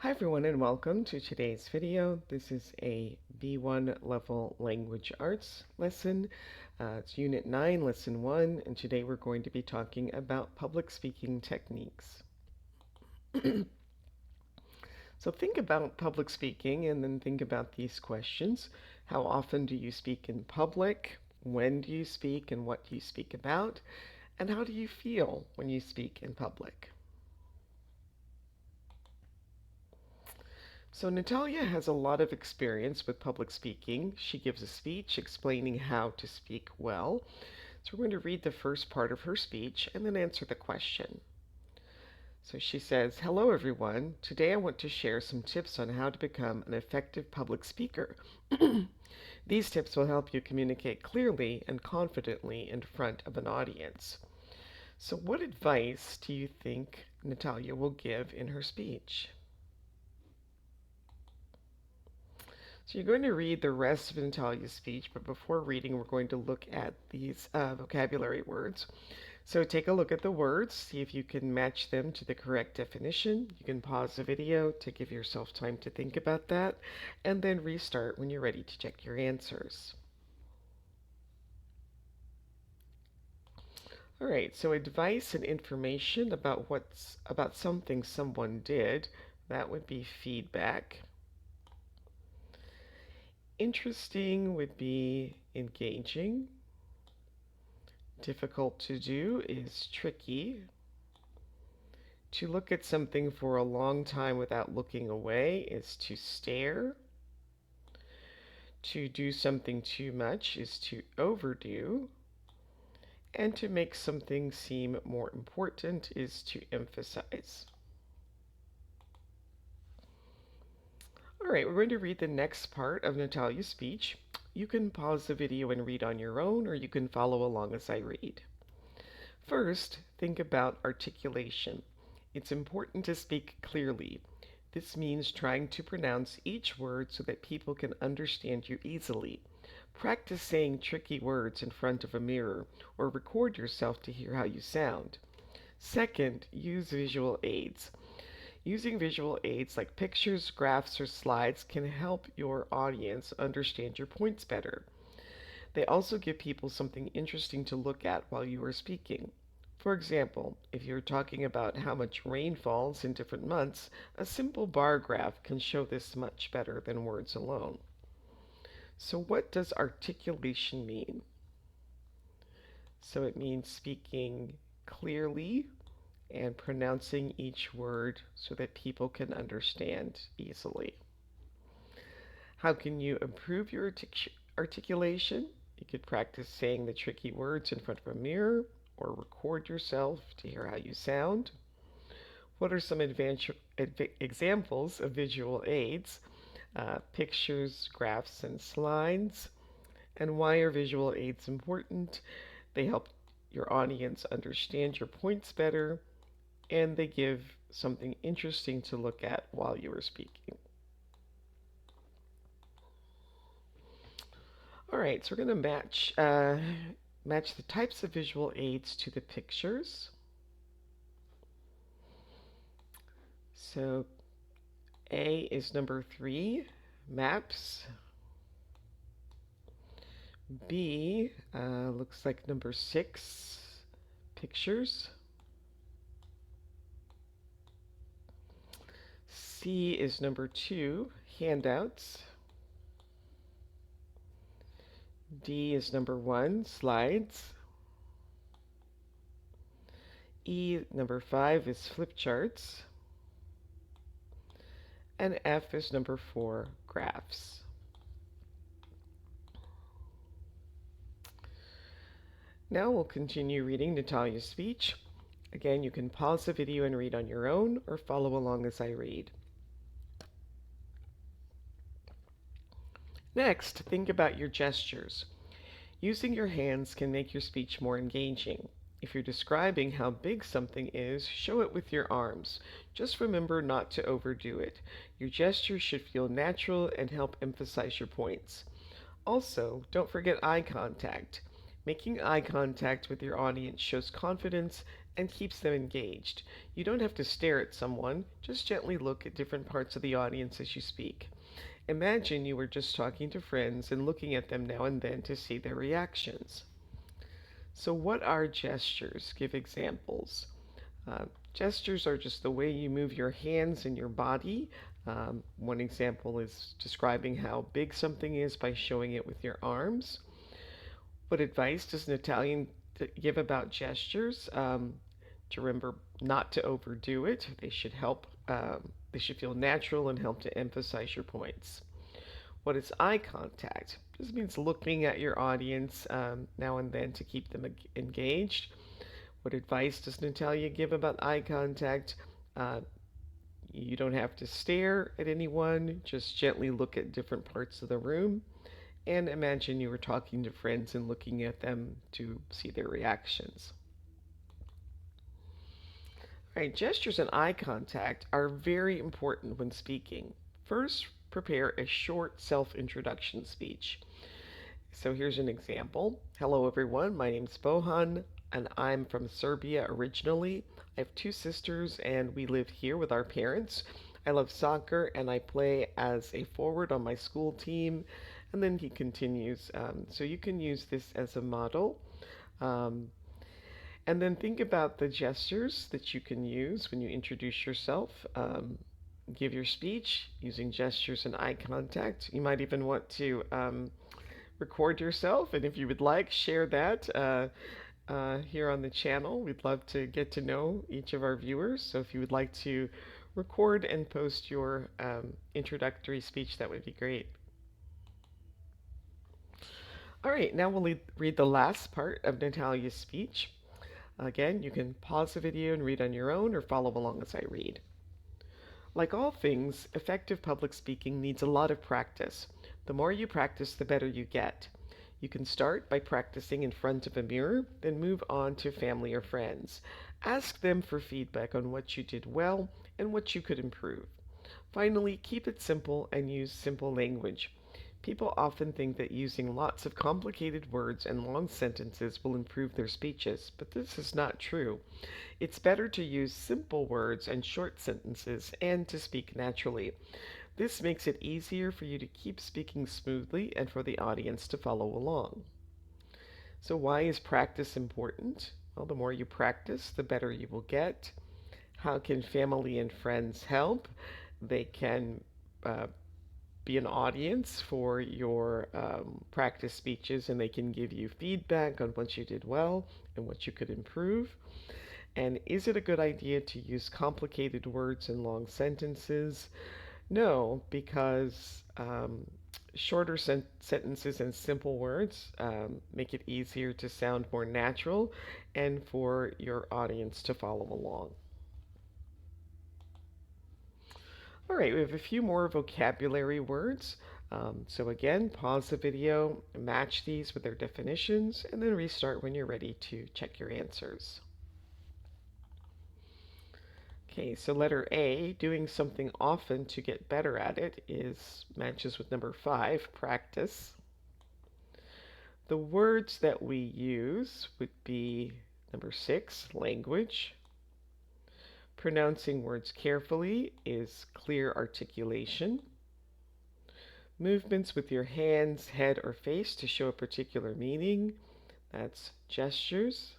Hi everyone and welcome to today's video. This is a B1 level language arts lesson. It's Unit 9, Lesson 1, and today we're going to be talking about public speaking techniques. So think about public speaking and then think about these questions. How often do you speak in public? When do you speak and what do you speak about? And how do you feel when you speak in public? So Natalia has a lot of experience with public speaking. She gives a speech explaining how to speak well. So we're going to read the first part of her speech and then answer the question. So she says, "Hello everyone. Today I want to share some tips on how to become an effective public speaker. These tips will help you communicate clearly and confidently in front of an audience." So what advice do you think Natalia will give in her speech? So you're going to read the rest of Natalia's speech, but before reading, we're going to look at these vocabulary words. So take a look at the words, see if you can match them to the correct definition. You can pause the video to give yourself time to think about that, and then restart when you're ready to check your answers. All right, so advice and information about something someone did, that would be feedback. Interesting would be engaging. Difficult to do is tricky. To look at something for a long time without looking away is to stare. To do something too much is to overdo. And to make something seem more important is to emphasize. All right, we're going to read the next part of Natalia's speech. You can pause the video and read on your own, or you can follow along as I read. First, think about articulation. It's important to speak clearly. This means trying to pronounce each word so that people can understand you easily. Practice saying tricky words in front of a mirror, or record yourself to hear how you sound. Second, use visual aids. Using visual aids like pictures, graphs, or slides can help your audience understand your points better. They also give people something interesting to look at while you are speaking. For example, if you're talking about how much rain falls in different months, a simple bar graph can show this much better than words alone. So what does articulation mean? So it means speaking clearly and pronouncing each word so that people can understand easily. How can you improve your articulation? You could practice saying the tricky words in front of a mirror or record yourself to hear how you sound. What are some examples of visual aids? Pictures, graphs, and slides. And why are visual aids important? They help your audience understand your points better, and they give something interesting to look at while you are speaking. All right, so we're going to match the types of visual aids to the pictures. So A is number 3, maps. B looks like number 6, pictures. C is number 2, handouts. D is number 1, slides. E, number 5, is flip charts. And F is number 4, graphs. Now we'll continue reading Natalia's speech. Again, you can pause the video and read on your own or follow along as I read. Next, think about your gestures. Using your hands can make your speech more engaging. If you're describing how big something is, show it with your arms. Just remember not to overdo it. Your gestures should feel natural and help emphasize your points. Also, don't forget eye contact. Making eye contact with your audience shows confidence and keeps them engaged. You don't have to stare at someone, just gently look at different parts of the audience as you speak. Imagine you were just talking to friends and looking at them now and then to see their reactions. So, what are gestures? Give examples. Uh, Gestures are just the way you move your hands and your body. One example is describing how big something is by showing it with your arms. What advice does an Italian give about gestures? To remember not to overdo it. They should help. They should feel natural and help to emphasize your points. What is eye contact? This means looking at your audience now and then to keep them engaged. What advice does Natalia give about eye contact? Uh, you don't have to stare at anyone, just gently look at different parts of the room and imagine you were talking to friends and looking at them to see their reactions. All right, gestures and eye contact are very important when speaking. First, prepare a short self introduction speech. So here's an example. Hello, everyone. My name's Bohan, and I'm from Serbia originally. I have two sisters, and we live here with our parents. I love soccer, and I play as a forward on my school team. And then he continues. So you can use this as a model. Um, and then think about the gestures that you can use when you introduce yourself. Give your speech using gestures and eye contact. You might even want to record yourself, and if you would like, share that here on the channel. We'd love to get to know each of our viewers. So if you would like to record and post your introductory speech, that would be great. All right, now we'll read the last part of Natalia's speech. Again, you can pause the video and read on your own or follow along as I read. Like all things, effective public speaking needs a lot of practice. The more you practice, the better you get. You can start by practicing in front of a mirror, then move on to family or friends. Ask them for feedback on what you did well and what you could improve. Finally, keep it simple and use simple language. People often think that using lots of complicated words and long sentences will improve their speeches, but this is not true. It's better to use simple words and short sentences and to speak naturally. This makes it easier for you to keep speaking smoothly and for the audience to follow along. So, why is practice important? Well, the more you practice, the better you will get. How can family and friends help? They can be an audience for your practice speeches, and they can give you feedback on what you did well and what you could improve. And is it a good idea to use complicated words and long sentences? No, because shorter sentences and simple words make it easier to sound more natural and for your audience to follow along. All right, we have a few more vocabulary words. So again, pause the video, match these with their definitions, and then restart when you're ready to check your answers. Okay, so letter A, doing something often to get better at it, is matches with number 5, practice. The words that we use would be number 6, language. Pronouncing words carefully is clear articulation. Movements with your hands, head, or face to show a particular meaning, that's gestures.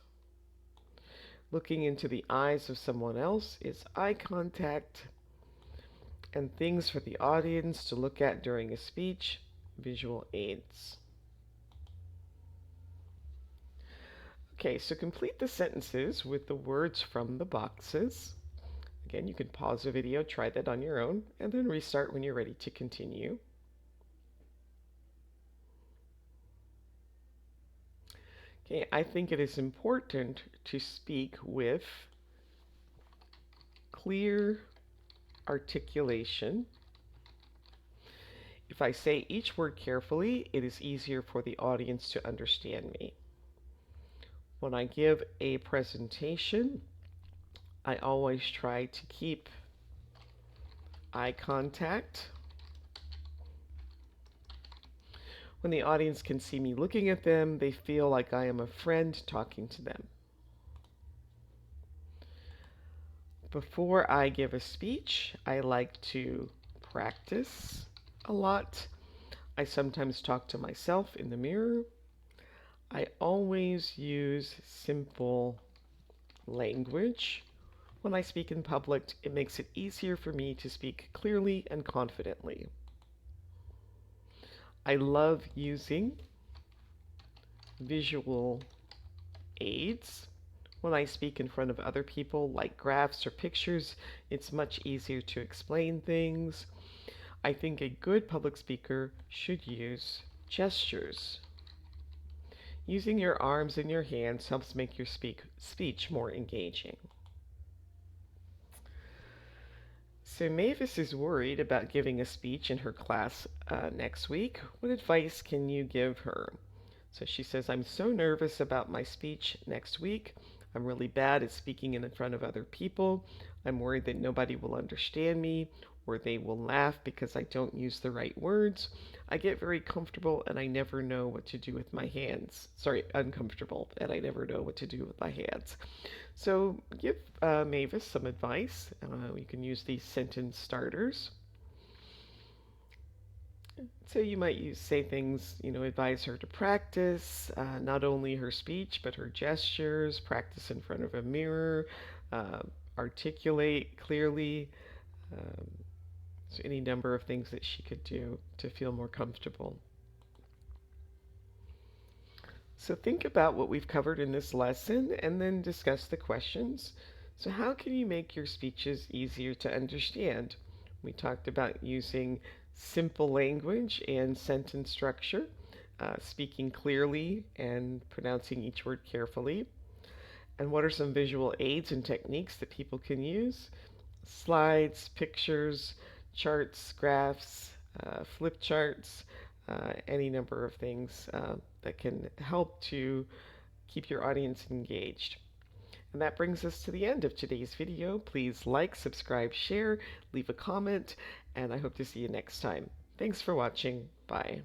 Looking into the eyes of someone else is eye contact. And things for the audience to look at during a speech, visual aids. Okay, so complete the sentences with the words from the boxes. Again, you can pause the video, try that on your own, and then restart when you're ready to continue. Okay, I think it is important to speak with clear articulation. If I say each word carefully, it is easier for the audience to understand me. When I give a presentation, I always try to keep eye contact. When the audience can see me looking at them, they feel like I am a friend talking to them. Before I give a speech, I like to practice a lot. I sometimes talk to myself in the mirror. I always use simple language. When I speak in public, it makes it easier for me to speak clearly and confidently. I love using visual aids. When I speak in front of other people, like graphs or pictures, it's much easier to explain things. I think a good public speaker should use gestures. Using your arms and your hands helps make your speech more engaging. So Mavis is worried about giving a speech in her class next week. What advice can you give her? So she says, I'm so nervous about my speech next week. I'm really bad at speaking in front of other people. I'm worried that nobody will understand me or they will laugh because I don't use the right words. I get very comfortable and I never know what to do with my hands. Sorry, uncomfortable, and I never know what to do with my hands. So give Mavis some advice. You can use these sentence starters. So you might say things, advise her to practice not only her speech, but her gestures, practice in front of a mirror, uh, articulate clearly. Um, so any number of things that she could do to feel more comfortable. So think about what we've covered in this lesson and then discuss the questions. So how can you make your speeches easier to understand? We talked about using simple language and sentence structure, speaking clearly and pronouncing each word carefully. And what are some visual aids and techniques that people can use? Slides, pictures, charts, graphs, flip charts, any number of things that can help to keep your audience engaged. And that brings us to the end of today's video. Please like, subscribe, share, leave a comment, and I hope to see you next time. Thanks for watching. Bye.